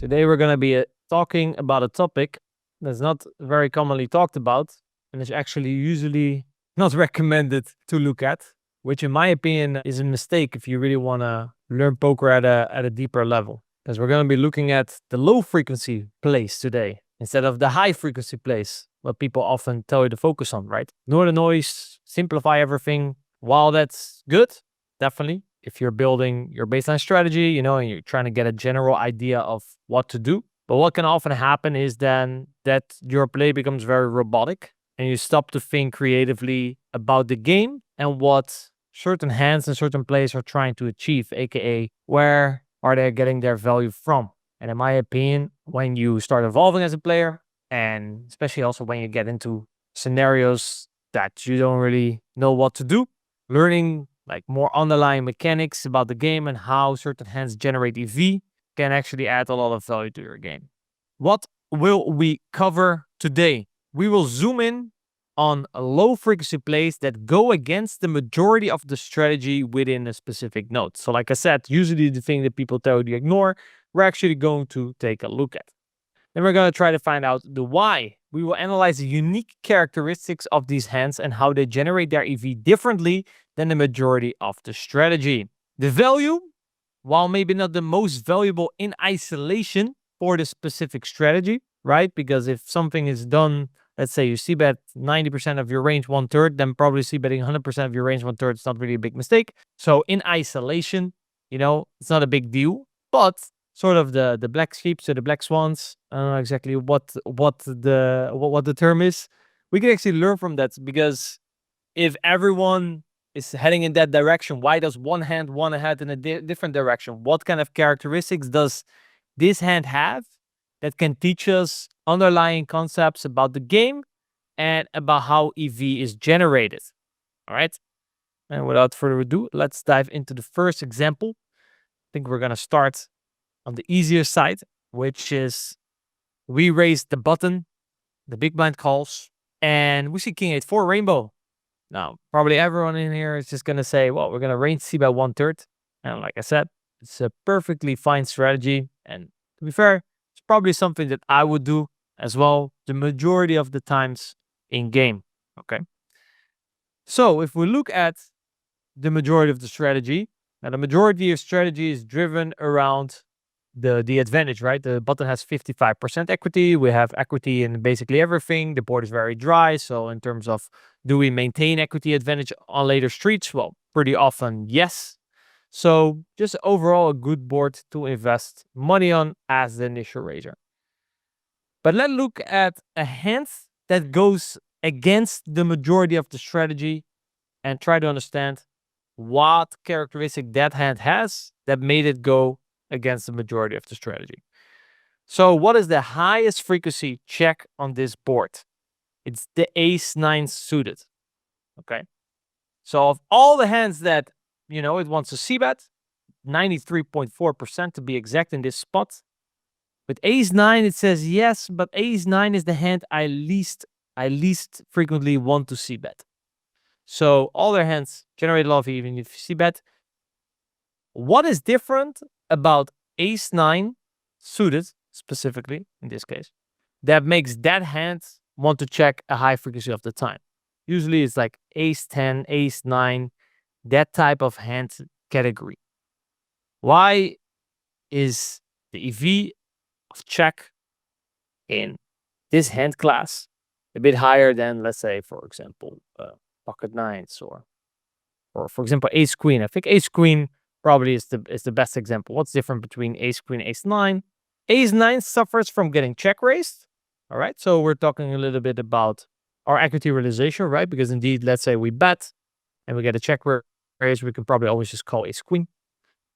Today we're going to be talking about a topic that's not very commonly talked about and is actually usually not recommended to look at, which in my opinion is a mistake if you really want to learn poker at a deeper level. Because we're going to be looking at the low frequency plays today instead of the high frequency plays, what people often tell you to focus on, right? Ignore the noise, simplify everything. While that's good, definitely, if you're building your baseline strategy, and you're trying to get a general idea of what to do. But what can often happen is then that your play becomes very robotic and you stop to think creatively about the game and what certain hands and certain plays are trying to achieve, aka where are they getting their value from. And in my opinion, when you start evolving as a player, and especially also when you get into scenarios that you don't really know what to do, learning like more underlying mechanics about the game and how certain hands generate EV can actually add a lot of value to your game. What will we cover today? We will zoom in on low frequency plays that go against the majority of the strategy within a specific node. So like I said, usually the thing that people tell you to ignore, we're actually going to take a look at. Then we're going to try to find out the why. We will analyze the unique characteristics of these hands and how they generate their EV differently than the majority of the strategy. The value, while maybe not the most valuable in isolation for the specific strategy, right? Because if something is done, let's say you c-bet 90% of your range 1/3, then probably c-betting 100% of your range 1/3 is not really a big mistake. So in isolation, it's not a big deal, but sort of the black sheep to the black swans. I don't know exactly what the term is. We can actually learn from that, because if everyone is heading in that direction, why does one hand want to head in a different direction? What kind of characteristics does this hand have that can teach us underlying concepts about the game and about how EV is generated? All right. And without further ado, let's dive into the first example. I think we're going to start on the easier side, which is we raise the button, the big blind calls, and we see king 8-4 rainbow. Now, probably everyone in here is just going to say, well, we're going to range c bet 1/3. And like I said, it's a perfectly fine strategy. And to be fair, it's probably something that I would do as well the majority of the times in game. Okay. So if we look at the majority of the strategy, now the majority of strategy is driven around the advantage, right? The button has 55% equity. We have equity in basically everything. The board is very dry. So in terms of do we maintain equity advantage on later streets? Well, pretty often, yes. So just overall a good board to invest money on as the initial raiser. But let's look at a hand that goes against the majority of the strategy and try to understand what characteristic that hand has that made it go against the majority of the strategy. So what is the highest frequency check on this board? It's the ace-9 suited. Okay. So of all the hands that, it wants to c-bet, 93.4% to be exact in this spot. With ace-9, it says yes, but ace-9 is the hand I least frequently want to c-bet. So all their hands generate a lot of even if you c-bet. What is different about ace-9 suited, specifically in this case, that makes that hand want to check a high frequency of the time? Usually it's like ace-10, ace-9, that type of hand category. Why is the EV of check in this hand class a bit higher than, let's say, for example, pocket nines or for example, ace queen? I think ace queen probably is the best example. What's different between ace queen, ace-9? Ace-9 suffers from getting check raised. All right, so we're talking a little bit about our equity realization, right? Because indeed, let's say we bet and we get a check raise, we can probably always just call ace queen.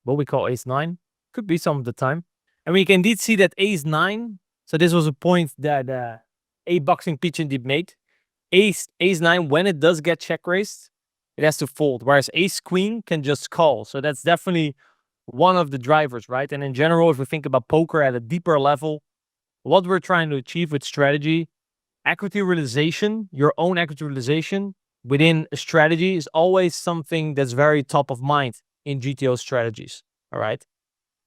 What we call ace-9 could be some of the time. And we can indeed see that ace-9. So this was a point that a boxing pitch indeed made. Ace-9, when it does get check raised, it has to fold, whereas ace-queen can just call. So that's definitely one of the drivers, right? And in general, if we think about poker at a deeper level, what we're trying to achieve with strategy, equity realization, your own equity realization within a strategy is always something that's very top of mind in GTO strategies, all right?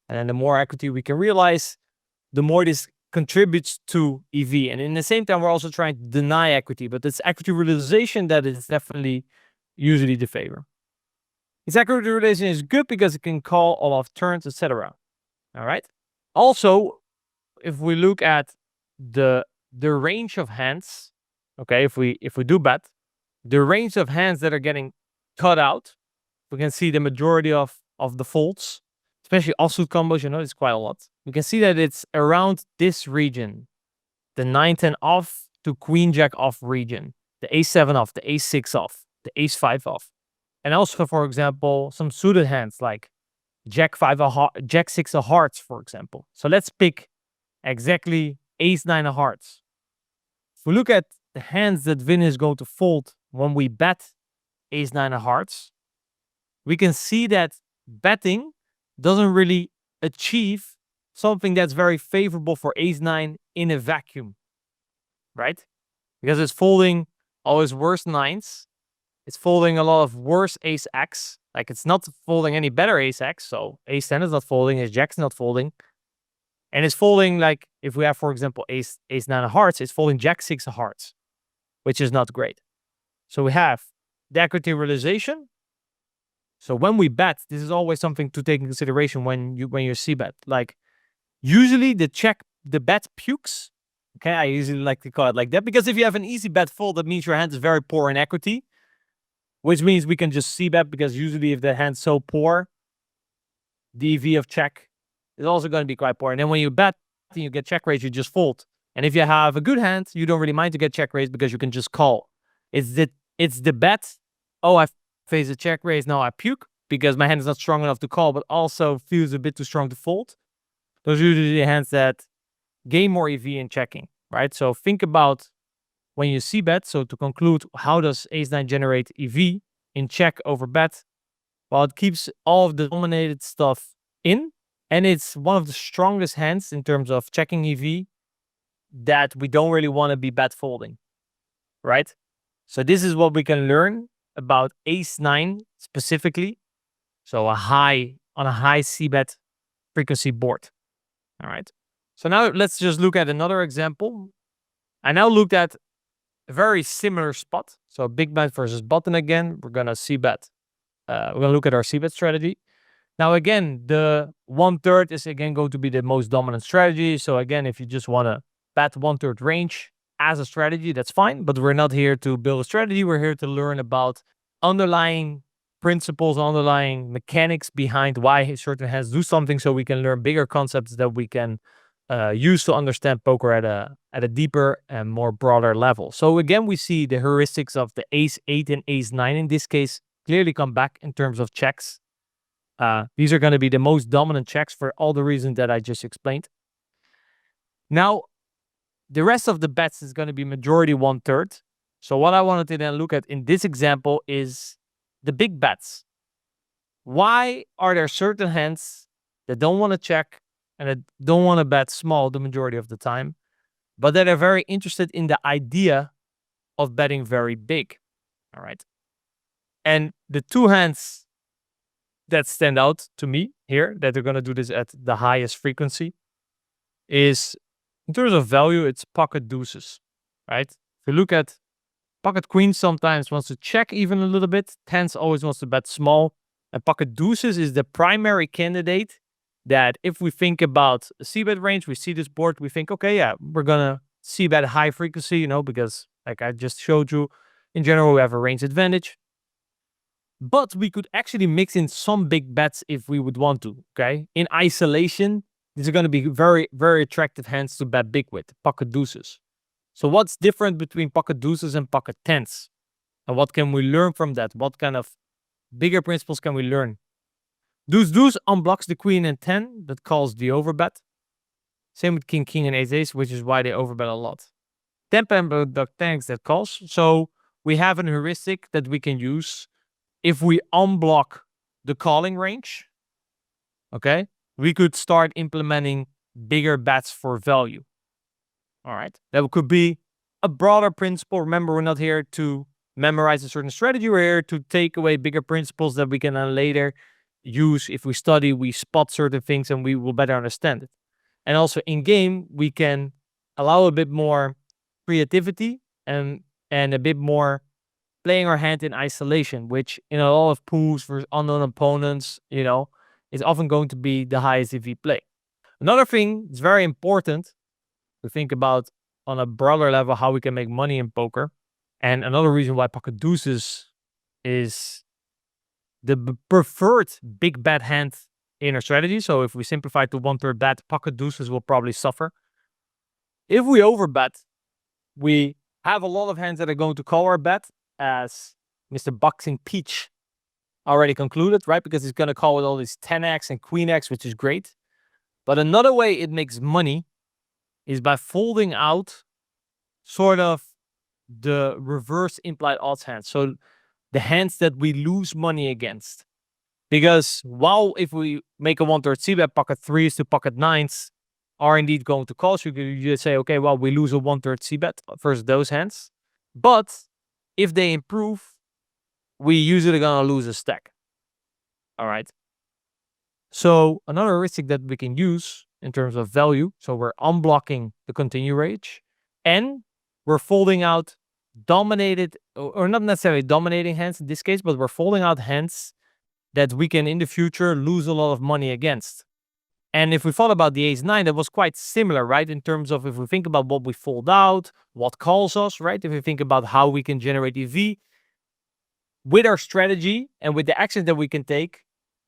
And then the more equity we can realize, the more this contributes to EV. And in the same time, we're also trying to deny equity, but it's equity realization that is definitely usually the favor. Its equity realization is good because it can call all off turns, etc. All right. Also, if we look at the range of hands, okay, if we do bet, the range of hands that are getting cut out, we can see the majority of the folds, especially offsuit combos, it's quite a lot. We can see that it's around this region, the 9-10 off to queen jack off region, the a7 off, the a6 off, the ace5 off. And also, for example, some suited hands like jack5 of jack6 of hearts, for example. So let's pick exactly ace9 of hearts. If we look at the hands that Vin is going to fold when we bet ace9 of hearts, we can see that betting doesn't really achieve something that's very favorable for ace9 in a vacuum, right? Because it's folding all his worst nines. It's folding a lot of worse ace x. Like, it's not folding any better ace x. So ace10 is not folding, his jack's not folding. And it's folding, like, if we have, for example, ace9 of hearts, it's folding jack6 of hearts, which is not great. So we have the equity realization. So when we bet, this is always something to take in consideration when you c-bet. Like, usually the bet pukes. Okay, I usually like to call it like that, because if you have an easy bet fold, that means your hand is very poor in equity, which means we can just c-bet, because usually if the hand's so poor, the EV of check is also going to be quite poor. And then when you bet and you get check raised, you just fold. And if you have a good hand, you don't really mind to get check raised, because you can just call. It's the bet. Oh, I face a check raise, now I puke because my hand is not strong enough to call, but also feels a bit too strong to fold. Those are usually the hands that gain more EV in checking, right? So think about when you c-bet. So to conclude, how does ace9 generate EV in check over bet? Well, it keeps all of the dominated stuff in, and it's one of the strongest hands in terms of checking EV that we don't really want to be bet folding, right? So this is what we can learn about ace9 specifically. So on a high c-bet frequency board. All right. So now let's just look at another example. I now looked at a very similar spot. So big bet versus button again. We're gonna c-bet. We're gonna look at our c-bet strategy. Now again, the 1/3 is again going to be the most dominant strategy. So again, if you just want to bet 1/3 range as a strategy, that's fine. But we're not here to build a strategy. We're here to learn about underlying principles, underlying mechanics behind why certain hands do something, so we can learn bigger concepts that we can use to understand poker at a deeper and more broader level. So again, we see the heuristics of the ace8 and ace9 in this case clearly come back in terms of checks. These are going to be the most dominant checks for all the reasons that I just explained. Now, the rest of the bets is going to be majority 1/3. So what I wanted to then look at in this example is the big bets. Why are there certain hands that don't want to check and that don't want to bet small the majority of the time, but that are very interested in the idea of betting very big? All right. And the two hands that stand out to me here, that are going to do this at the highest frequency, is, in terms of value, it's pocket deuces, right? If you look at pocket queen, sometimes wants to check even a little bit. Tens always wants to bet small. And pocket deuces is the primary candidate that, if we think about a c-bet range, we see this board, we think, okay, yeah, we're going to c-bet high frequency, because like I just showed you, in general, we have a range advantage. But we could actually mix in some big bets if we would want to, okay? In isolation, these are going to be very, very attractive hands to bet big with, pocket deuces. So what's different between pocket deuces and pocket tens? And what can we learn from that? What kind of bigger principles can we learn? Deuce unblocks the queen and 10. That calls the overbet. Same with king and ace, which is why they overbet a lot. Tempo and duck tanks, that calls. So we have an heuristic that we can use. If we unblock the calling range, okay, we could start implementing bigger bets for value. All right. That could be a broader principle. Remember, we're not here to memorize a certain strategy. We're here to take away bigger principles that we can then later use. If we study, we spot certain things and we will better understand it. And also in game, we can allow a bit more creativity and a bit more playing our hand in isolation, which in a lot of pools for unknown opponents, is often going to be the highest EV play. Another thing that's very important to think about on a broader level how we can make money in poker. And another reason why pocket deuces is the preferred big bet hand in our strategy. So if we simplify to 1/3 bet, pocket deuces will probably suffer. If we overbet, we have a lot of hands that are going to call our bet, as Mr. Boxing Peach already concluded, right? Because he's going to call with all these 10x and queen x, which is great. But another way it makes money is by folding out sort of the reverse implied odds hands. So the hands that we lose money against. Because while if we make a 1/3 c-bet, pocket 3s to pocket 9s are indeed going to call. So you just say, okay, well, we lose a 1/3 c-bet versus those hands. But if they improve, we usually gonna lose a stack. All right. So another heuristic that we can use in terms of value. So we're unblocking the continue range and we're folding out dominated or not necessarily dominating hands in this case, but we're folding out hands that we can in the future lose a lot of money against. And if we thought about the ace-9, that was quite similar, right? In terms of if we think about what we fold out, what calls us, right? If we think about how we can generate EV, with our strategy and with the actions that we can take,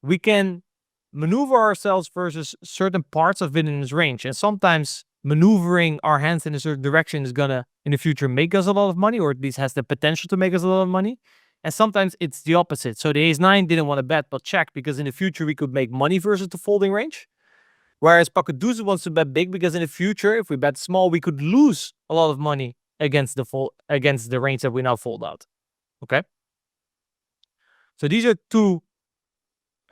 we can maneuver ourselves versus certain parts of within this range. And sometimes maneuvering our hands in a certain direction is gonna, in the future, make us a lot of money, or at least has the potential to make us a lot of money. And sometimes it's the opposite. So the ace-9 didn't want to bet, but check, because in the future we could make money versus the folding range. Whereas pocket deuces wants to bet big, because in the future, if we bet small, we could lose a lot of money against the range that we now fold out. Okay. So these are two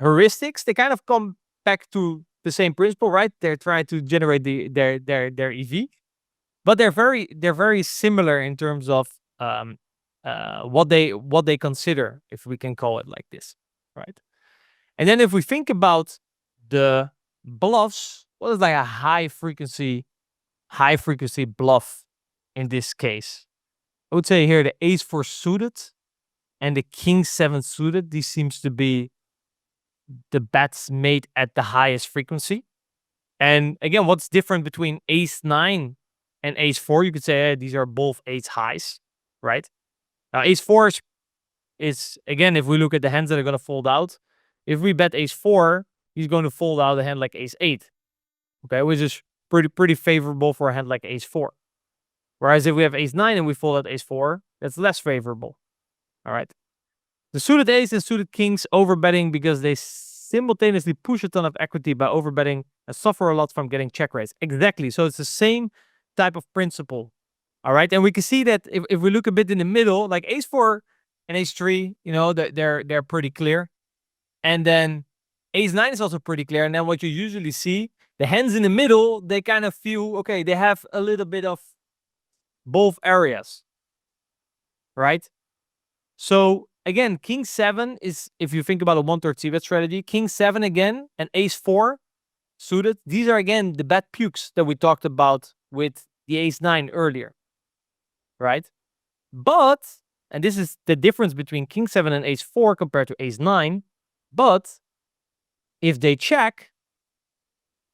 heuristics. They kind of come back to the same principle, right? They're trying to generate their EV, but they're very similar in terms of what they consider, if we can call it like this, right? And then if we think about the bluffs, what is like a high frequency bluff in this case? I would say here the ace-4 suited and the king-7 suited. These seems to be the bets made at the highest frequency. And again, what's different between ace-9 and ace-4? You could say, hey, these are both ace highs, right? Now ace-4 is again, if we look at the hands that are going to fold out, if we bet ace-4, he's going to fold out a hand like ace-8, okay, which is pretty favorable for a hand like ace-4. Whereas if we have ace-9 and we fold out ace-4, that's less favorable. All right. The suited ace and suited kings overbetting because they simultaneously push a ton of equity by overbetting and suffer a lot from getting check raised. Exactly. So it's the same type of principle. All right. And we can see that if we look a bit in the middle, like ace-4 and ace-3, they're pretty clear. And then ace-9 is also pretty clear. And then what you usually see, the hands in the middle, they kind of feel, okay, they have a little bit of both areas, right? So again, king-7 is, if you think about a 1/3 c-bet strategy, king-7 again and ace-4 suited. These are again the bad pukes that we talked about with the ace-9 earlier, right? But, and this is the difference between king-7 and ace-4 compared to ace-9, but if they check,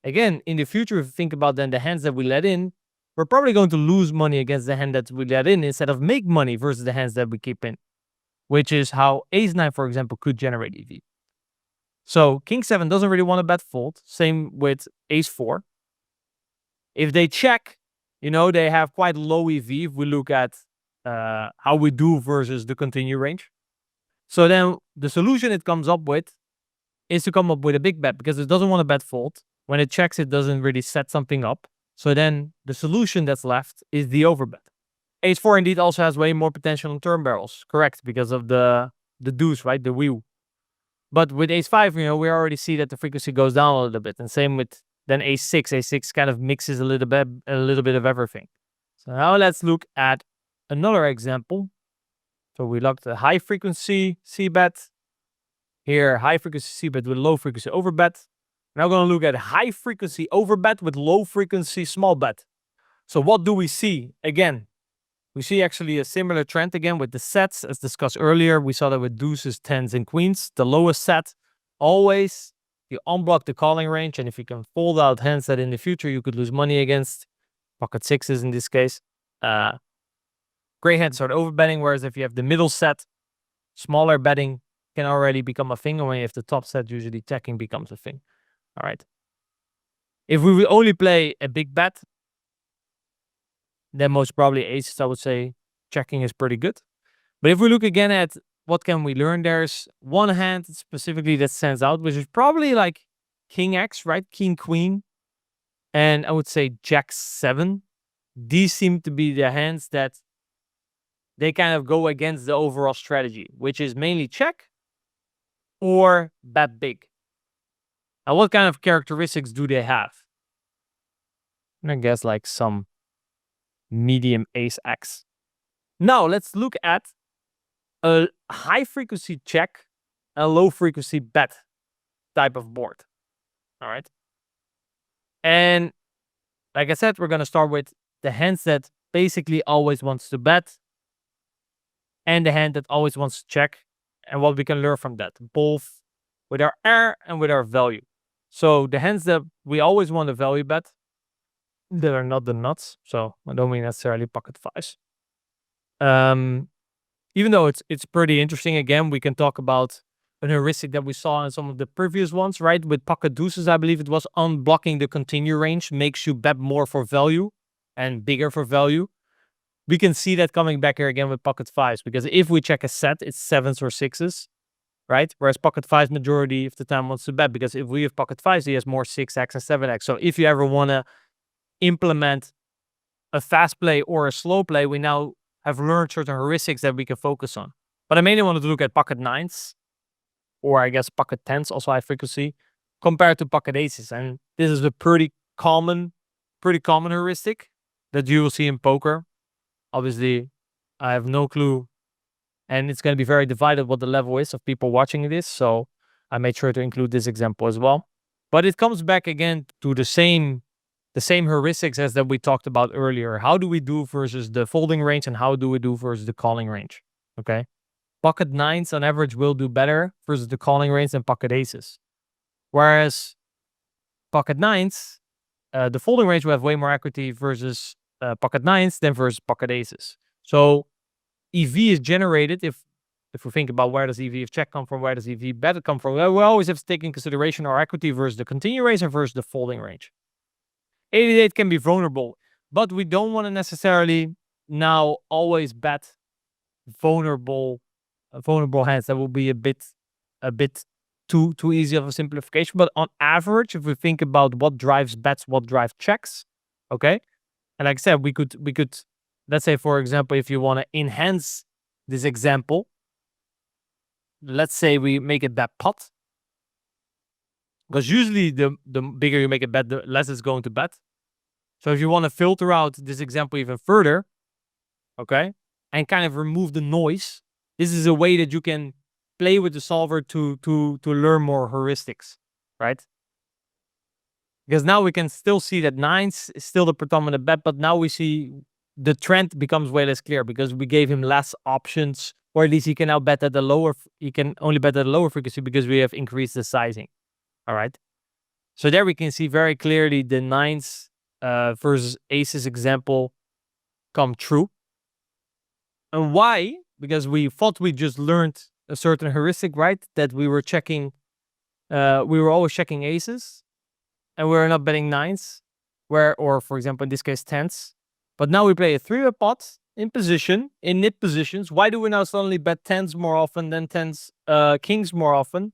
again, in the future, if you think about then the hands that we let in, we're probably going to lose money against the hand that we let in instead of make money versus the hands that we keep in, which is how ace-9, for example, could generate EV. So king-7 doesn't really want to bet fold. Same with ace-4. If they check, they have quite low EV if we look at how we do versus the continue range. So then the solution it comes up with is to come up with a big bet, because it doesn't want to bet fold. When it checks, it doesn't really set something up. So then the solution that's left is the overbet. Ace-4 indeed also has way more potential on turn barrels, correct, because of the deuce, right, the wheel. But with ace-5, we already see that the frequency goes down a little bit. And same with then ace-6. Ace-6 kind of mixes a little bit of everything. So now let's look at another example. So we looked at high frequency c-bet. Here, high frequency c-bet with low frequency overbet. Now we're going to look at high frequency overbet with low frequency small bet. So what do we see? Again, we see actually a similar trend again with the sets as discussed earlier. We saw that with deuces, tens, and queens. The lowest set, always you unblock the calling range. And if you can fold out hands that in the future you could lose money against, pocket sixes in this case, gray hands start overbetting. Whereas if you have the middle set, smaller betting can already become a thing. And when you have the top set, usually checking becomes a thing. All right. If we will only play a big bet, then most probably aces, I would say checking is pretty good. But if we look again at what can we learn, there's one hand specifically that stands out, which is probably like king X, right? King queen. And I would say jack 7. These seem to be the hands that they kind of go against the overall strategy, which is mainly check or bet big. Now, what kind of characteristics do they have? I guess like some medium ace X. Now, let's look at a high frequency check, a low frequency bet type of board. All right. And like I said, we're going to start with the hands that basically always wants to bet and the hand that always wants to check, and what we can learn from that, both with our air and with our value. So the hands that we always want to value bet, that are not the nuts. So I don't mean necessarily pocket fives. Even though it's pretty interesting, again, we can talk about an heuristic that we saw in some of the previous ones, right? With pocket deuces, I believe it was unblocking the continue range makes you bet more for value and bigger for value. We can see that coming back here again with pocket fives, because if we check a set, it's sevens or sixes, right? Whereas pocket fives majority of the time wants to bet, because if we have pocket fives, he has more 6x and 7x. So if you ever want to implement a fast play or a slow play, we now have learned certain heuristics that we can focus on. But I mainly wanted to look at pocket nines, or I guess pocket tens, also high frequency, compared to pocket aces. And this is a pretty common heuristic that you will see in poker. Obviously, I have no clue, and it's going to be very divided what the level is of people watching this. So I made sure to include this example as well. But it comes back again to the same heuristics as that we talked about earlier. How do we do versus the folding range, and how do we do versus the calling range? Okay. Pocket nines on average will do better versus the calling range than pocket aces. Whereas pocket nines, the folding range will have way more equity versus pocket nines than versus pocket aces. So EV is generated if we think about where does EV of check come from, where does EV bet come from. We always have to take in consideration our equity versus the continue range and versus the folding range. 88 can be vulnerable, but we don't want to necessarily now always bet vulnerable hands. That will be a bit too easy of a simplification. But on average, if we think about what drives bets, what drives checks, okay. And like I said, we could let's say, for example, if you want to enhance this example, let's say we make it bet pot, because usually the bigger you make it bet, the less it's going to bet. So if you want to filter out this example even further, okay, and kind of remove the noise, this is a way that you can play with the solver to learn more heuristics, right? Because now we can still see that nines is still the predominant bet, but now we see the trend becomes way less clear because we gave him less options, or at least he can now bet at the lower, he can only bet at a lower frequency because we have increased the sizing. All right. So there we can see very clearly the nines versus aces example come true. And why? Because we thought we just learned a certain heuristic, right? That we were checking, we were always checking aces, and we were not betting nines, or for example, in this case, tens. But now we play a 3-way pot in position, in nip positions. Why do we now suddenly bet tens more often than kings more often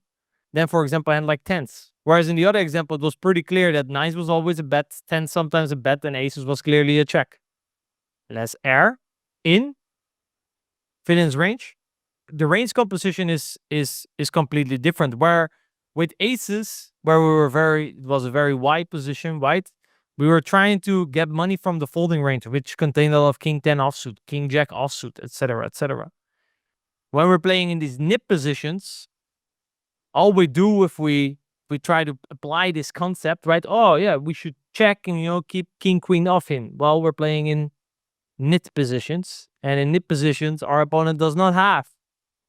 than, for example, a hand like tens? Whereas in the other example, it was pretty clear that nines was always a bet, tens sometimes a bet, and aces was clearly a check. Less air in Finn's range. The range composition is completely different. Where with aces, where it was a very wide position, right? We were trying to get money from the folding range, which contained a lot of king 10 offsuit, king jack offsuit, etc., etc. When we're playing in these nip positions, all we do if we we try to apply this concept, right? Oh yeah, we should check and keep king queen off him. Well, we're playing in nit positions, and in nit positions, our opponent does not have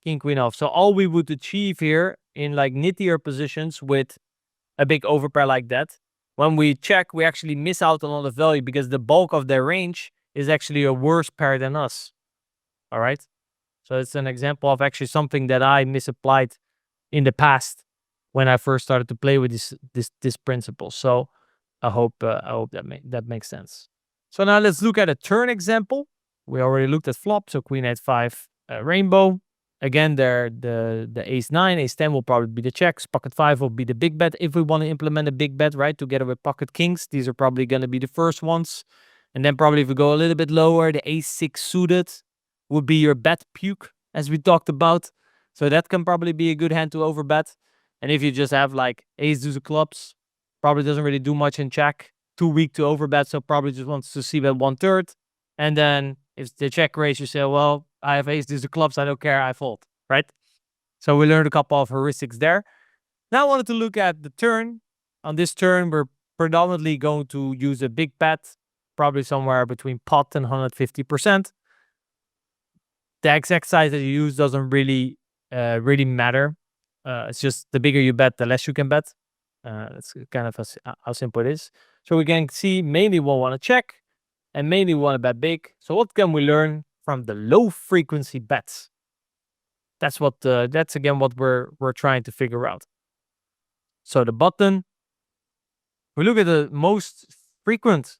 king queen off. So all we would achieve here in like nittier positions with a big overpair like that, when we check, we actually miss out on all the value because the bulk of their range is actually a worse pair than us. All right. So it's an example of actually something that I misapplied in the past when I first started to play with this principle. So I hope that makes sense. So now let's look at a turn example. We already looked at flop, so queen h5 rainbow. Again, there the ace 9, ace 10 will probably be the checks. Pocket 5 will be the big bet if we want to implement a big bet, right? Together with pocket kings, these are probably going to be the first ones. And then probably if we go a little bit lower, the ace 6 suited would be your bet puke, as we talked about. So that can probably be a good hand to overbet. And if you just have like ace deuce of clubs, probably doesn't really do much in check. Too weak to overbet, so probably just wants to see bet 1/3. And then if the check raise, you say, well, I have ace deuce of clubs, I don't care, I fold, right? So we learned a couple of heuristics there. Now I wanted to look at the turn. On this turn, we're predominantly going to use a big bet, probably somewhere between pot and 150%. The exact size that you use doesn't really matter. It's just the bigger you bet, the less you can bet. That's kind of how simple it is. So we can see mainly we want to check and mainly we want to bet big. So what can we learn from the low frequency bets? That's again what we're trying to figure out. So the button, we look at the most frequent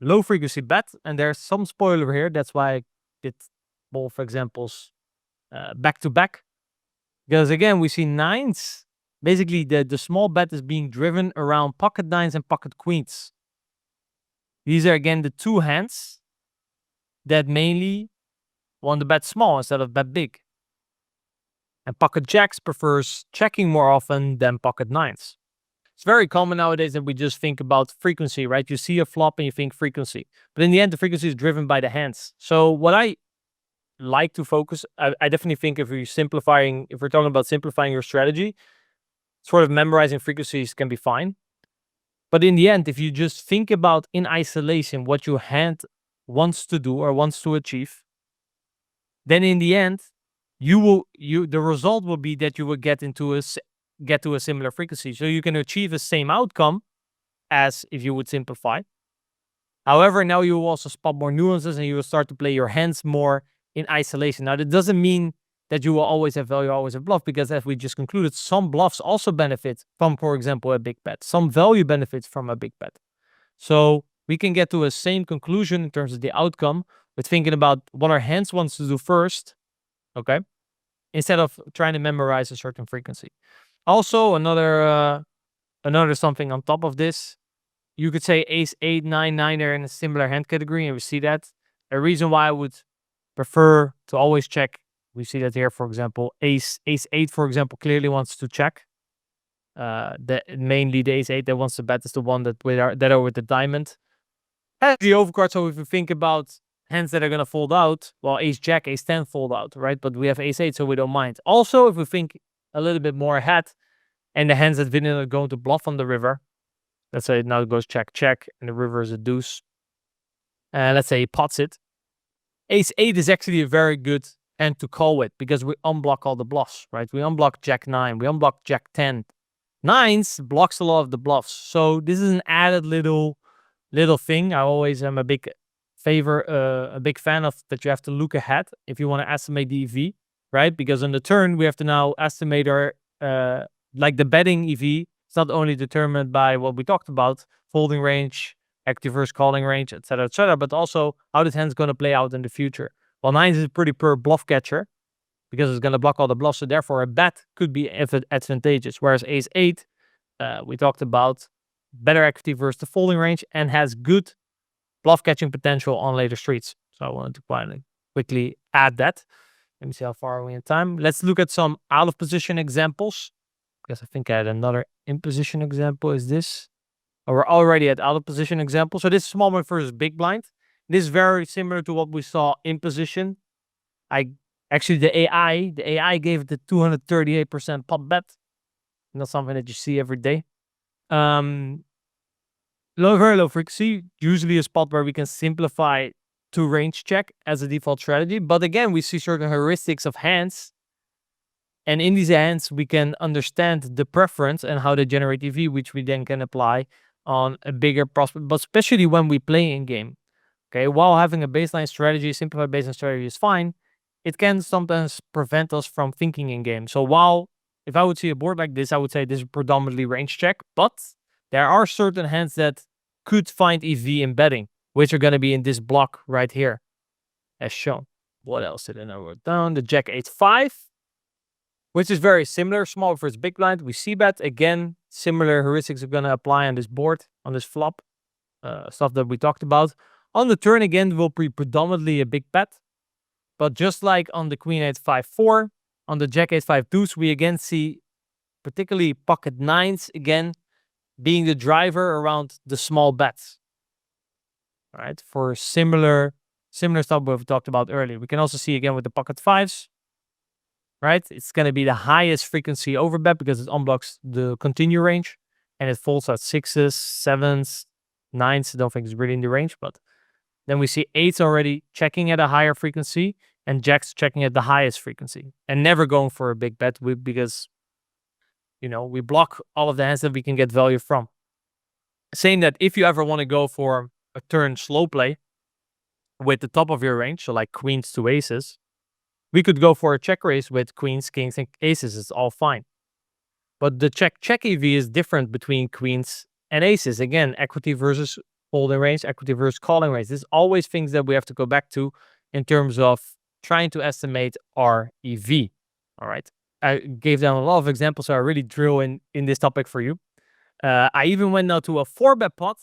low frequency bet, and there's some spoiler here. That's why I did both examples back to back. Because again, we see nines. Basically, the small bet is being driven around pocket nines and pocket queens. These are, again, the two hands that mainly want to bet small instead of bet big. And pocket jacks prefers checking more often than pocket nines. It's very common nowadays that we just think about frequency, right? You see a flop and you think frequency. But in the end, the frequency is driven by the hands. So what I like to focus, I definitely think if we're talking about simplifying your strategy, sort of memorizing frequencies can be fine. But in the end, if you just think about in isolation what your hand wants to do or wants to achieve, then in the end, the result will be that you will get to a similar frequency. So you can achieve the same outcome as if you would simplify. However, now you will also spot more nuances and you will start to play your hands more in isolation. Now, that doesn't mean that you will always have value, always have bluff, because as we just concluded, some bluffs also benefit from, for example, a big bet. Some value benefits from a big bet. So we can get to a same conclusion in terms of the outcome with thinking about what our hands wants to do first, okay, instead of trying to memorize a certain frequency. Also, another something on top of this, you could say ace 8, 9, 9 are in a similar hand category, and we see that. A reason why I would prefer to always check, we see that here, for example, ace 8, for example, clearly wants to check. Mainly the ace 8 that wants to bet is the one that are with the diamond. Has the overcard, so if you think about hands that are going to fold out, well, ace jack, ace 10 fold out, right? But we have ace 8, so we don't mind. Also, if we think a little bit more ahead, and the hands that vanilla are going to bluff on the river, let's say now it goes check, check, and the river is a deuce. Let's say he pots it. Ace 8 is actually a very good hand to call with because we unblock all the bluffs, right? We unblock jack 9, we unblock jack 10. Nines blocks a lot of the bluffs. So this is an added little thing. I always am a big fan of that. You have to look ahead if you want to estimate the EV, right? Because on the turn, we have to now estimate our, like the betting EV. It's not only determined by what we talked about, folding range, active versus calling range, etc., but also how this hand's going to play out in the future. Well, nines is a pretty poor bluff catcher because it's going to block all the bluffs, so therefore a bet could be advantageous. Whereas ace 8, we talked about better equity versus the folding range and has good bluff catching potential on later streets. So I wanted to quickly add that. Let me see how far are we in time. Let's look at some out of position examples, because I think I had another in position example. Is this? Oh, we're already at out of position example. So this is small blind versus big blind. This is very similar to what we saw in position. The AI gave it the 238% pot bet. not something that you see every day. Very low frequency, usually a spot where we can simplify to range check as a default strategy. But again, we see certain heuristics of hands. And in these hands, we can understand the preference and how they generate EV, which we then can apply on a bigger prospect, but especially when we play in game. Okay, while having a baseline strategy, simplified baseline strategy is fine, it can sometimes prevent us from thinking in game. So while if I would see a board like this, I would say this is predominantly range check, but there are certain hands that could find EV embedding, which are going to be in this block right here, as shown. What else did I write down? The Jack 8-5, which is very similar. Small versus big blind. We see bet again. Similar heuristics are going to apply on this board, on this flop, stuff that we talked about. On the turn again, will be predominantly a big bet. But just like on the Queen 8-5-4, on the Jack 8-5 deuce, we again see particularly pocket nines again being the driver around the small bets. All right, for similar stuff we've talked about earlier. We can also see again with the pocket fives, right? It's going to be the highest frequency overbet because it unblocks the continue range and it folds at sixes, sevens, nines. I don't think it's really in the range, but then we see eights already checking at a higher frequency and jacks checking at the highest frequency and never going for a big bet because, we block all of the hands that we can get value from. Saying that if you ever want to go for a turn slow play with the top of your range, so like queens to aces, we could go for a check raise with queens, kings, and aces. It's all fine. But the check EV is different between queens and aces. Again, equity versus holding range, equity versus calling range. There's always things that we have to go back to in terms of trying to estimate our EV. All right. I gave them a lot of examples, so I really drill in this topic for you. I even went now to a 4-bet pot.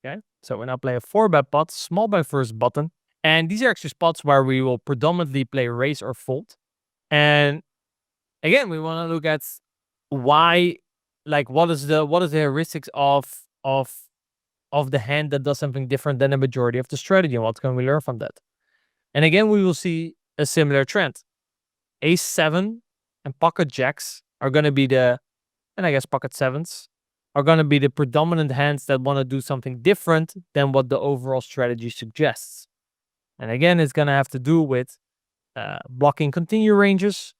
Okay. So we now play a 4-bet pot, small bet first button. And these are actually spots where we will predominantly play raise or fold. And again, we want to look at why, like what is the heuristics of the hand that does something different than the majority of the strategy, and what can we learn from that? And again, we will see a similar trend. Ace 7 and pocket jacks are going to be and I guess pocket sevens are going to be the predominant hands that want to do something different than what the overall strategy suggests. And again, it's going to have to do with blocking continue ranges,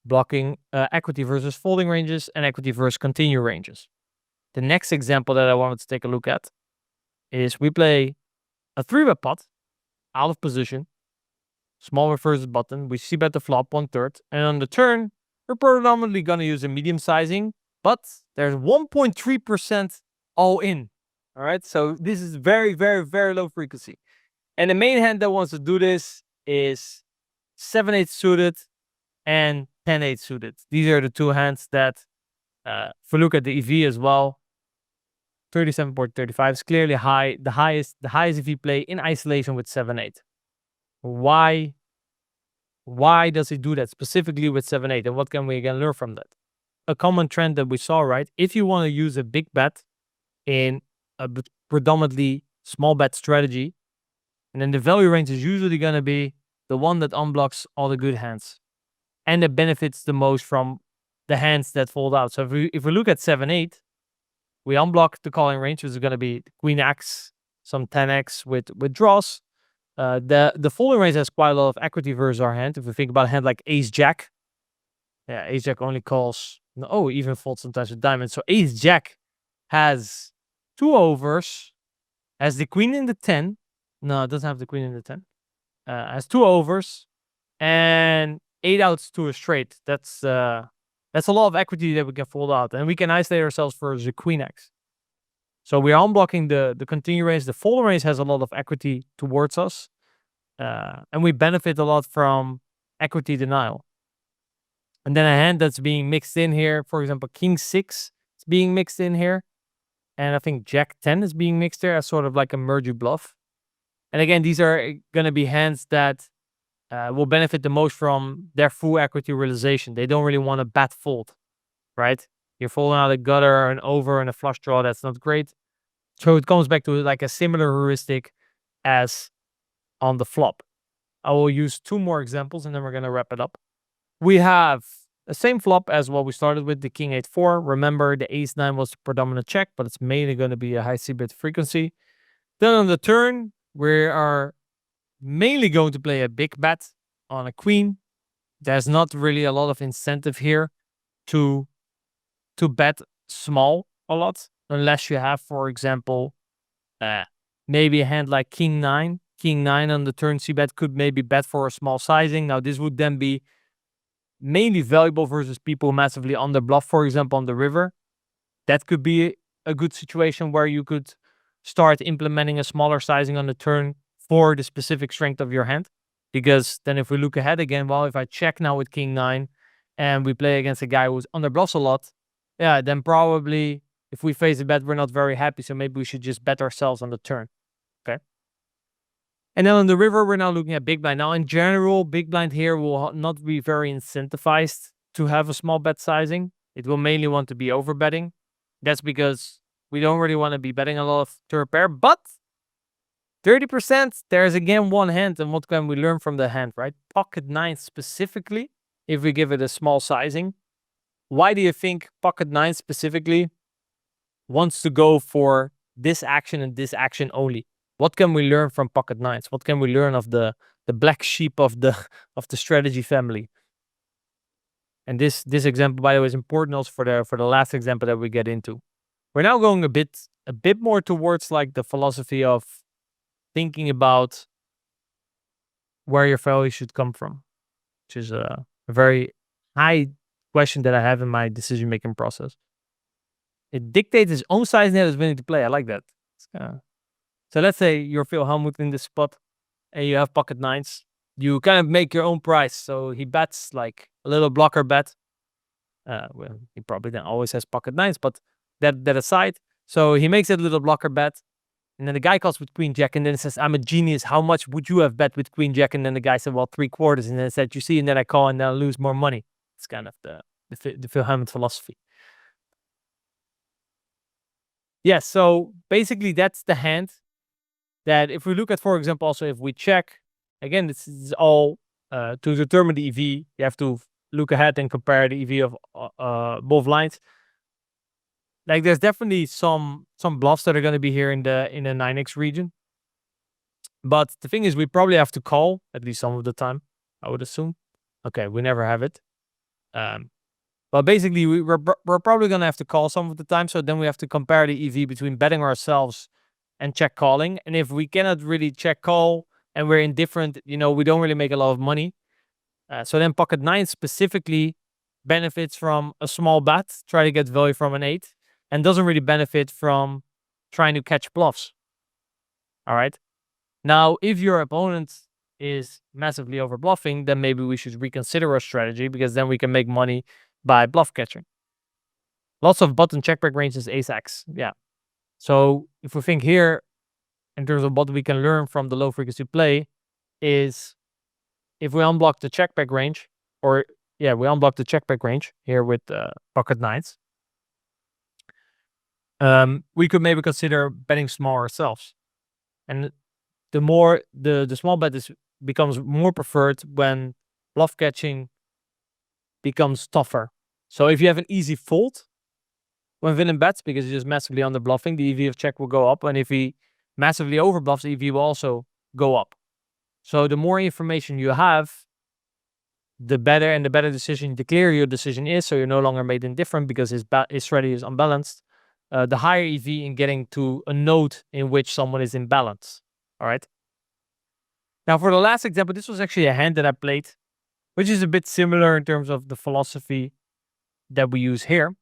blocking equity versus folding ranges, and equity versus continue ranges. The next example that I wanted to take a look at is we play a 3-bet pot out of position, small versus button. We see bet the flop 1/3, and on the turn, we're predominantly going to use a medium sizing, but there's 1.3% all in. All right, so this is very, very, very low frequency. And the main hand that wants to do this is 7-8 suited and 10-8 suited. These are the two hands that, if we look at the EV as well, 37.35 is clearly high. The highest EV play in isolation with 7-8. Why does he do that specifically with 7-8? And what can we again learn from that? A common trend that we saw, right? If you want to use a big bet in a predominantly small bet strategy, and then the value range is usually going to be the one that unblocks all the good hands and that benefits the most from the hands that fold out. So if we look at 7-8, we unblock the calling range, which is going to be Queen X, some 10X with draws. The folding range has quite a lot of equity versus our hand. If we think about a hand like Ace Jack, Ace Jack only calls, even folds sometimes with diamonds. So Ace Jack has 2 overs, has the Queen in the 10. No, it doesn't have the Queen in the 10. Has 2 overs and 8 outs to a straight. That's a lot of equity that we can fold out, and we can isolate ourselves for the Queen X. So we are unblocking the continue range. The folding range has a lot of equity towards us, and we benefit a lot from equity denial. And then a hand that's being mixed in here, for example, King 6 is being mixed in here, and I think Jack 10 is being mixed there as sort of like a merge bluff. And again, these are going to be hands that will benefit the most from their full equity realization. They don't really want to bat fold, right? You're folding out a gutter, an over, and a flush draw. That's not great. So it comes back to like a similar heuristic as on the flop. I will use 2 more examples and then we're going to wrap it up. We have the same flop as what we started with, the king 8-4. Remember, the ace 9 was the predominant check, but it's mainly going to be a high c-bet frequency. Then on the turn, we are mainly going to play a big bet on a queen. There's not really a lot of incentive here to bet small a lot, unless you have, for example, maybe a hand like king 9. King 9 on the turn c-bet could maybe bet for a small sizing. Now, this would then be mainly valuable versus people massively under bluff, for example, on the river. That could be a good situation where you could start implementing a smaller sizing on the turn for the specific strength of your hand. Because then if we look ahead again, well, if I check now with king 9 and we play against a guy who's under bluffs a lot, yeah, then probably if we face a bet, we're not very happy. So maybe we should just bet ourselves on the turn. Okay. And then on the river, we're now looking at big blind. Now, in general, big blind here will not be very incentivized to have a small bet sizing. It will mainly want to be over betting. That's because we don't really want to be betting a lot of turn pair. But 30%, there's again one hand. And what can we learn from the hand, right? Pocket 9 specifically, if we give it a small sizing. Why do you think pocket 9 specifically wants to go for this action and this action only? What can we learn from pocket 9s? What can we learn of the black sheep of the strategy family? And this example, by the way, is important also for the last example that we get into. We're now going a bit more towards like the philosophy of thinking about where your value should come from, which is a very high question that I have in my decision-making process. It dictates its own size net is willing to play. I like that. So let's say you're Phil Hellmuth in this spot and you have pocket 9s. You kind of make your own price. So he bets like a little blocker bet. Well, he probably then always has pocket 9s, but that aside. So he makes a little blocker bet. And then the guy calls with queen jack and then says, I'm a genius. How much would you have bet with queen jack? And then the guy said, well, 3/4. And then said, you see, and then I call and then I lose more money. It's kind of the Phil Hellmuth philosophy. Yes, so basically that's the hand that if we look at, for example, also if we check, again, this is all to determine the EV, you have to look ahead and compare the EV of both lines. Like there's definitely some bluffs that are going to be here in the 9x region. But the thing is, we probably have to call at least some of the time, I would assume. Okay, we never have it. But basically, we're probably going to have to call some of the time. So then we have to compare the EV between betting ourselves and check calling. And if we cannot really check call and we're indifferent, we don't really make a lot of money. So then pocket 9 specifically benefits from a small bet, try to get value from an 8, and doesn't really benefit from trying to catch bluffs. All right. Now, if your opponent is massively over bluffing, then maybe we should reconsider our strategy because then we can make money by bluff catching. Lots of button checkback ranges, ace-x. Yeah. So if we think here, in terms of what we can learn from the low frequency play, is if we unblock the checkback range, we unblock the checkback range here with pocket 9s. We could maybe consider betting small ourselves. And the more the small bet becomes more preferred when bluff catching becomes tougher. So if you have an easy fold when villain bets because he's just massively under bluffing, the EV of check will go up. And if he massively over bluffs, the EV will also go up. So the more information you have, the better decision, the clearer your decision is. So you're no longer made indifferent because his strategy is unbalanced. The higher EV in getting to a node in which someone is in balance. All right. Now for the last example, this was actually a hand that I played, which is a bit similar in terms of the philosophy that we use here.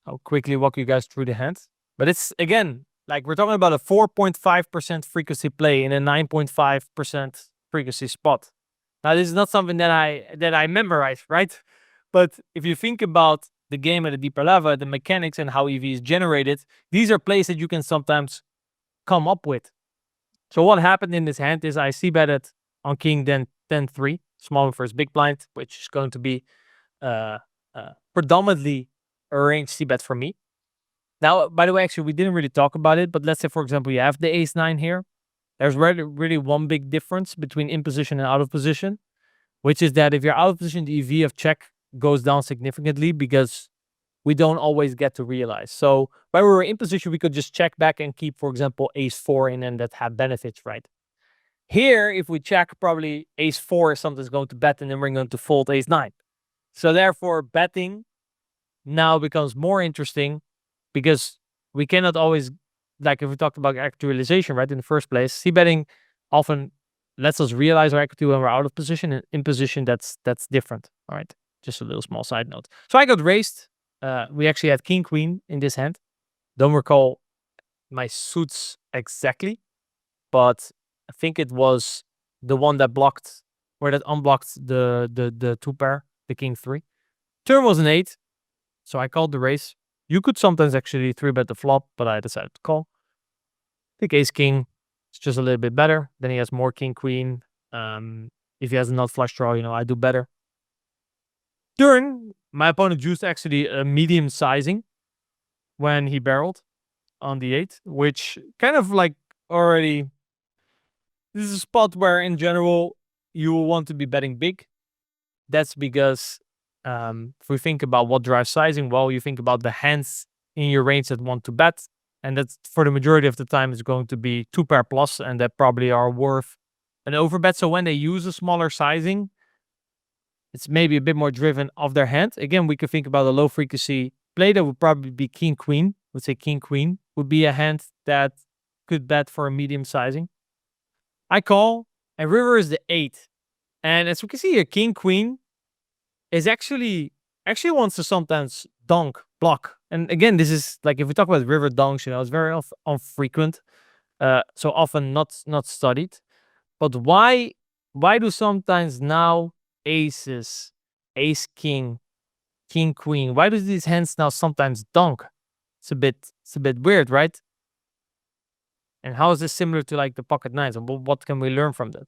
I'll quickly walk you guys through the hand. But it's, again, like we're talking about a 4.5% frequency play in a 9.5% frequency spot. Now, this is not something that I memorized, right? But if you think about the game at a deeper level, the mechanics and how EV is generated, these are plays that you can sometimes come up with. So what happened in this hand is I c-betted on king, then 10-3, small versus big blind, which is going to be predominantly a range c-bet for me. Now, by the way, actually, we didn't really talk about it, but let's say, for example, you have the ace-9 here. There's really one big difference between in position and out of position, which is that if you're out of position, the EV of check goes down significantly because we don't always get to realize. So when we were in position, we could just check back and keep, for example, ace 4 in, and that had benefits, right? Here, if we check, probably ace 4 something's going to bet, and then we're going to fold ace 9. So therefore, betting now becomes more interesting because we cannot always, like if we talked about actualization, right, in the first place, c-betting often lets us realize our equity when we're out of position, and in position, that's different. All right, just a little small side note. So I got raised. We actually had king queen in this hand. Don't recall my suits exactly, but I think it was the one that blocked, or that unblocked the 2 pair, the king 3. Turn was an 8, so I called the raise. You could sometimes actually 3-bet the flop, but I decided to call. I think ace king is just a little bit better. Then he has more king queen. If he has a nut flush draw, I do better. Turn, my opponent used actually a medium sizing when he barreled on the 8, which kind of like already, this is a spot where in general you will want to be betting big. That's because if we think about what drives sizing, well, you think about the hands in your range that want to bet, and that's for the majority of the time is going to be 2 pair plus, and that probably are worth an overbet. So when they use a smaller sizing, it's maybe a bit more driven off their hand. Again, we could think about a low frequency play that would probably be king queen. Would say king queen would be a hand that could bet for a medium sizing. I call, and river is the 8, and as we can see here, king queen is actually wants to sometimes donk block. And again, this is like if we talk about river donks, it's very infrequent, so often not studied. But why do sometimes now aces, ace king, king queen, why do these hands now sometimes donk? It's a bit weird, right? And how is this similar to like the pocket nines? And what can we learn from that?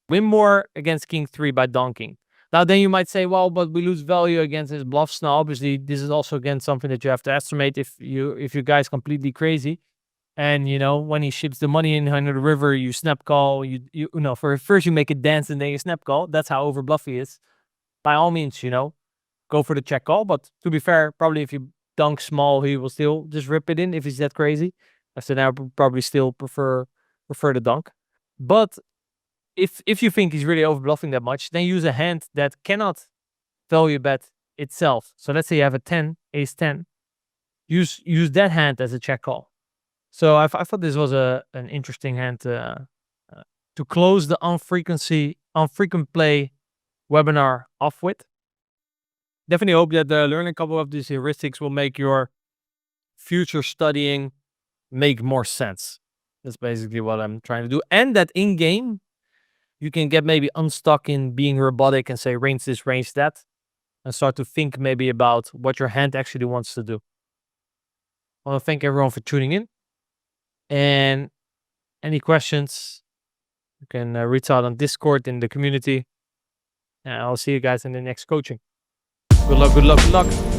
Win more against king 3 by donking. Now then you might say, well, but we lose value against his bluffs. Now obviously this is also again something that you have to estimate if you guys completely crazy. And when he ships the money in under the river, you snap call. You for first you make it dance and then you snap call. That's how over bluff he is. By all means, go for the check call. But to be fair, probably if you dunk small, he will still just rip it in if he's that crazy. So now probably still prefer the dunk. But if you think he's really over bluffing that much, then use a hand that cannot value bet itself. So let's say you have a 10, ace 10. Use that hand as a check call. So I thought this was an interesting hand to close the unfrequent play webinar off with. Definitely hope that learning a couple of these heuristics will make your future studying make more sense. That's basically what I'm trying to do. And that in game, you can get maybe unstuck in being robotic and say range this, range that, and start to think maybe about what your hand actually wants to do. I want to thank everyone for tuning in. And any questions, you can reach out on Discord in the community. And I'll see you guys in the next coaching. Good luck, good luck, good luck.